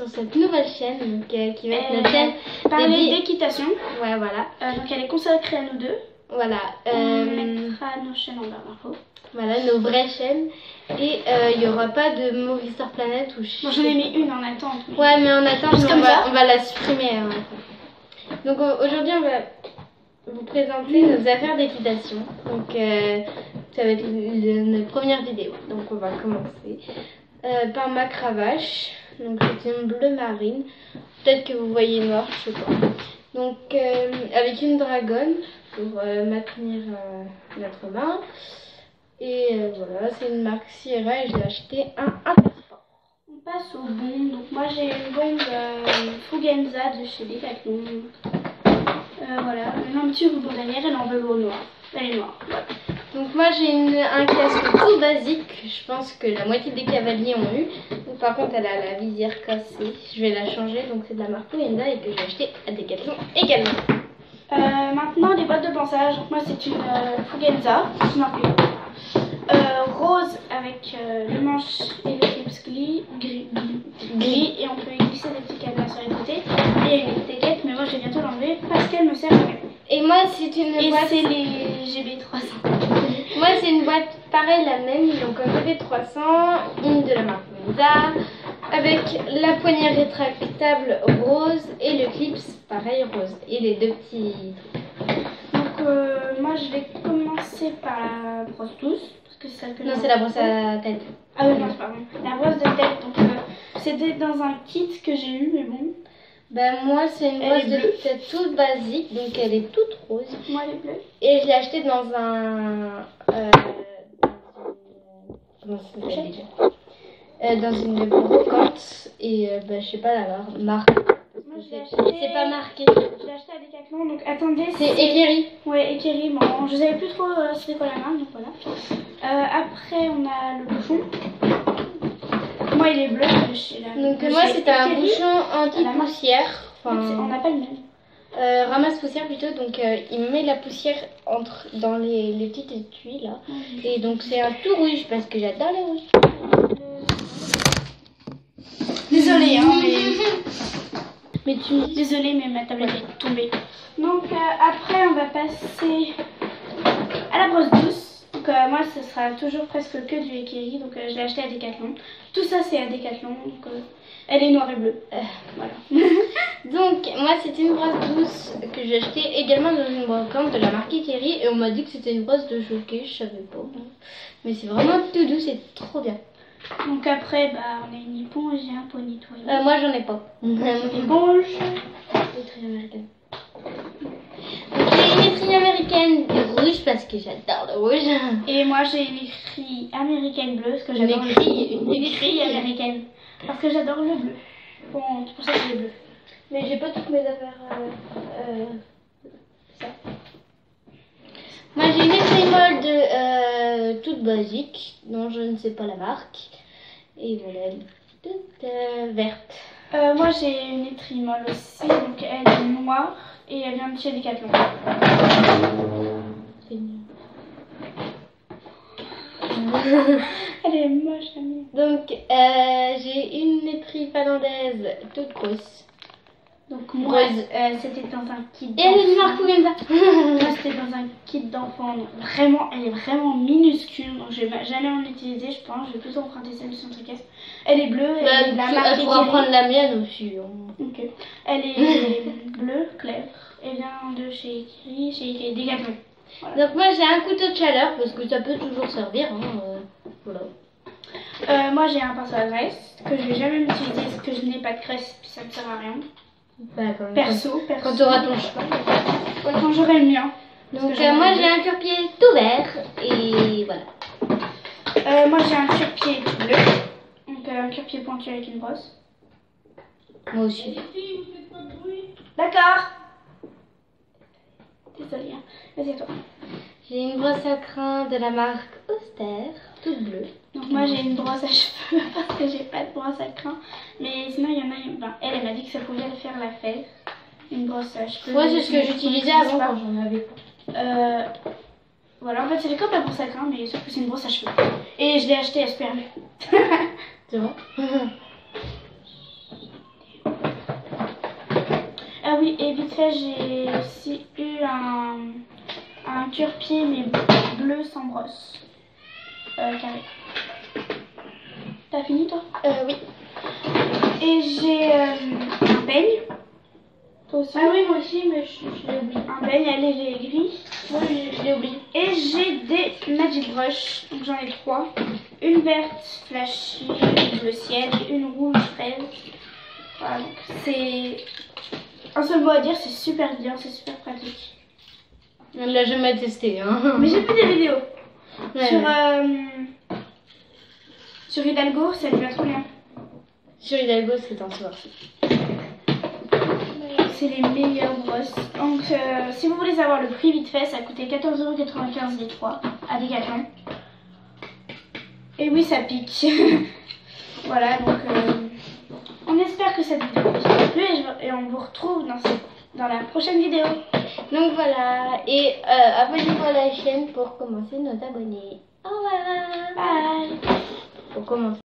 sur cette nouvelle chaîne donc, qui va être notre chaîne parler d'équitation. Ouais, voilà. Donc elle est consacrée à nous deux. Voilà. On mettra nos chaînes en barre d'infos. Voilà, nos vraies chaînes. Et il n'y aura pas de Movie Star Planet ou Moi j'en ai mis une en attente. Mais... Ouais, mais en attente, on va la supprimer. Donc aujourd'hui, on va vous présenter nos affaires d'équitation. Donc ça va être notre première vidéo. Donc on va commencer par ma cravache. Donc c'est une bleu marine. Peut-être que vous voyez noir, je sais pas. Donc avec une dragonne pour maintenir notre main. Et voilà, c'est une marque Sierra et je l'ai acheté un Intersport. On passe aux bombes. Donc moi j'ai une bombe Fugenza de chez Decathlon. Voilà, un petit ruban derrière, elle est en velours noir. Elle est noire. Voilà. Donc moi j'ai un casque tout basique, je pense que la moitié des cavaliers ont eu. Donc, par contre elle a la visière cassée, je vais la changer, donc c'est de la marque Fugenza et que j'ai acheté à Decathlon également. Maintenant les boîtes de pansage, moi c'est une Fugenza, c'est marqué rose avec le manche et le clips gris et on peut y glisser des petits cadenas sur les côtés. Et il y a une étiquette, mais moi je vais bientôt l'enlever parce qu'elle me sert jamais. Et moi c'est une boîte... c'est les GB300. Moi c'est une boîte pareille, la même, donc un GB300, une de la marque Fugenza, avec la poignée rétractable rose et le clips pareil rose. Et les deux petits... Donc moi je vais commencer par la brosse douce. Parce que c'est celle que non, c'est la brosse à tête. Ah oui, non, pardon. La brosse de tête, donc c'était dans un kit que j'ai eu, mais bon. Ben moi c'est une brosse de tête toute basique, donc elle est toute rose. Moi elle est bleue. Et je l'ai achetée dans un... dans une brocante. Et ben, je sais pas la marque. Moi je l'ai acheté... C'est pas marqué. Je l'ai acheté à Decathlon, donc attendez. C'est Ekeri. Ouais, Ekeri, bon, je savais plus trop c'était quoi la marque, donc voilà. Après on a le bouchon. Moi il est bleu de chez la... Donc moi c'était un bouchon anti-poussière. Enfin, on n'a pas le même. Ramasse poussière plutôt, donc il met la poussière dans les petites étuis là. Et donc c'est un tout rouge parce que j'adore les rouges. Désolée hein, mais désolée mais ma tablette est tombée. Donc après on va passer à la brosse douce. Donc moi ce sera toujours presque que du Ekeri, donc je l'ai acheté à Decathlon. Tout ça c'est à Decathlon, donc elle est noire et bleue. Voilà. Donc moi c'est une brosse douce que j'ai achetée également dans une brocante de la marque Ekeri et on m'a dit que c'était une brosse de jockey, je savais pas. Mais c'est vraiment tout doux, c'est trop bien. Donc après on a une éponge et un pot nettoyé. Moi j'en ai pas. Une éponge. Étrie américaine. Donc j'ai une étrie américaine rouge parce que j'adore le rouge. Et moi j'ai une étrie américaine bleue parce que j'adore une étrie américaine. Parce que j'adore le bleu. Bon, c'est pour ça que j'ai bleu. Mais j'ai pas toutes mes affaires. Ça. Moi j'ai une étrie molle toute basique, dont je ne sais pas la marque. Et voilà, elle est toute verte. Moi j'ai une étrie molle aussi, donc elle est noire et elle vient de chez Decathlon. Elle est moche la mienne. Donc j'ai une étrie finlandaise toute grosse. Donc moi c'était dans un kit. Et elle est de marque Fugenza. Moi c'était dans un kit d'enfant. Vraiment, elle est vraiment minuscule. Donc je vais jamais en utiliser, je pense. Je vais plutôt emprunter celle de Centricasse. Elle est bleue. Elle est de la marque. Tu pourras prendre la mienne aussi. Ok. Elle est bleue claire. Elle vient de chez Ekeri, Decathlon. Voilà. Donc moi j'ai un couteau de chaleur parce que ça peut toujours servir. Voilà. Moi j'ai un pinceau à graisse que je vais jamais utiliser parce que je n'ai pas de graisse puis ça me sert à rien. Bah, Perso. Quand tu auras ton cheval. Ouais, quand j'aurai le mien. Donc moi j'ai un cure-pied tout vert et voilà. Moi j'ai un cure-pied tout bleu. Donc un cure-pied pointu avec une brosse. Moi aussi. D'accord. Désolée. Hein. Vas-y à toi. J'ai une brosse à crin de la marque Austère, toute bleue. Donc moi j'ai une brosse à cheveux parce que j'ai pas de brosse à crin. Mais sinon il y en a une. Ben, elle m'a dit que ça pouvait le faire l'affaire. Une brosse à cheveux. Ouais, c'est ce que j'utilisais avant quand j'en avais pas. Voilà, en fait c'est comme la brosse à crin mais sauf que c'est une brosse à cheveux. Et je l'ai achetée à Super. C'est bon. oui, et vite fait, j'ai aussi eu un cure-pied, mais bleu sans brosse. Carré. T'as fini, toi? Oui. Et j'ai un peigne. Toi aussi? Ah oui, moi aussi, mais je l'ai oublié. Un peigne à léger et gris. Oui, je l'ai oublié. Et j'ai des Magic Brush, donc j'en ai 3. Une verte flashy, une bleu ciel et une rouge fraise. Voilà, donc c'est un seul mot à dire, c'est super bien, c'est super pratique. On l'a jamais testé, hein. Mais j'ai vu des vidéos Ouais, sur, ouais. sur Hidalgo, ça devient trop bien. Sur Hidalgo, c'est un soir. C'est les meilleures brosses. Donc si vous voulez savoir le prix vite fait, ça a coûté 14,95 € les 3 à Decathlon. Et oui, ça pique. Voilà, donc on espère que cette vidéo vous a plu et on vous retrouve dans la prochaine vidéo. Donc voilà, et abonnez-vous à la chaîne pour commencer notre abonné. Au revoir. Bye. Pour commencer.